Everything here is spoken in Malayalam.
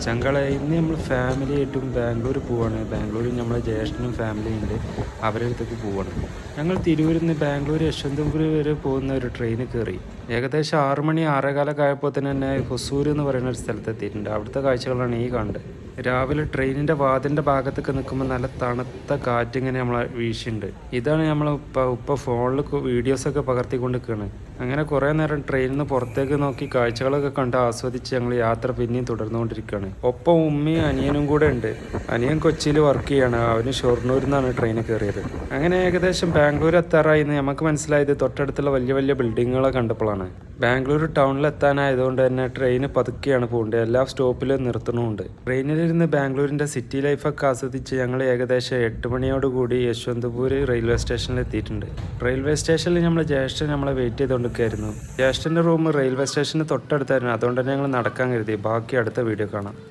ചങ്കള ഇന്ന് നമ്മൾ ഫാമിലി ആയിട്ടും ബാംഗ്ലൂർ പോവാണ്. ബാംഗ്ലൂരിൽ നമ്മളെ ജ്യേഷ്ഠനും ഫാമിലി ഉണ്ട്, അവരുടെ അടുത്തേക്ക് പോവാണ്. ഞങ്ങൾ തിരൂരിൽ നിന്ന് ബാംഗ്ലൂർ യശ്വന്തപുരം വരെ പോകുന്ന ഒരു ട്രെയിനിൽ കയറി. ഏകദേശം 6 മണി 6:15 ആയപ്പോൾ തന്നെ ഹൊസൂർ എന്ന് പറയുന്ന ഒരു സ്ഥലത്ത് എത്തിയിട്ടുണ്ട്. അവിടുത്തെ കാഴ്ചകളാണ് ഈ കണ്ടത്. രാവിലെ ട്രെയിനിൻ്റെ വാതിൻ്റെ ഭാഗത്തൊക്കെ നിൽക്കുമ്പോൾ നല്ല തണുത്ത കാറ്റിങ്ങനെ നമ്മളെ വീശുന്നുണ്ട്. ഇതാണ് നമ്മൾ ഉപ്പ ഫോണിൽ വീഡിയോസൊക്കെ പകർത്തിക്കൊണ്ട് നിൽക്കുകയാണ്. അങ്ങനെ കുറേ നേരം ട്രെയിനിൽ നിന്ന് പുറത്തേക്ക് നോക്കി കാഴ്ചകളൊക്കെ കണ്ട് ആസ്വദിച്ച് ഞങ്ങൾ യാത്ര പിന്നെയും തുടർന്നുകൊണ്ടിരിക്കുകയാണ്. ഒപ്പം ഉമ്മയും അനിയനും കൂടെ ഉണ്ട്. അനിയൻ കൊച്ചിയിൽ വർക്ക് ചെയ്യാണ്. അവന് ഷൊർണൂരിൽ നിന്നാണ് ട്രെയിനിൽ കയറിയത്. അങ്ങനെ ഏകദേശം ബാംഗ്ലൂർ എത്താറായി എന്ന് നമുക്ക് മനസ്സിലായത് തൊട്ടടുത്തുള്ള വലിയ വലിയ ബിൽഡിങ്ങുകളെ കണ്ടപ്പോഴാണ്. ബാംഗ്ലൂർ ടൗണിൽ എത്താനായതുകൊണ്ട് തന്നെ ട്രെയിൻ പതുക്കെയാണ് പോകേണ്ടത്. എല്ലാ സ്റ്റോപ്പിലും നിർത്തണമുണ്ട്. ട്രെയിനിലിരുന്ന് ബാംഗ്ലൂരിൻ്റെ സിറ്റി ലൈഫൊക്കെ ആസ്വദിച്ച് ഞങ്ങൾ ഏകദേശം 8 മണിയോടുകൂടി യശ്വന്തപൂർ റെയിൽവേ സ്റ്റേഷനിൽ എത്തിയിട്ടുണ്ട്. റെയിൽവേ സ്റ്റേഷനിൽ നമ്മൾ ജ്യേഷ്ഠൻ നമ്മളെ വെയിറ്റ് ചെയ്തുകൊണ്ടിരിക്കുകയായിരുന്നു. ജ്യേഷ്ഠൻ്റെ റൂം റെയിൽവേ സ്റ്റേഷന് തൊട്ടടുത്തായിരുന്നു. അതുകൊണ്ട് തന്നെ ഞങ്ങൾ നടക്കാൻ കരുതി. ബാക്കി അടുത്ത വീഡിയോ കാണാം.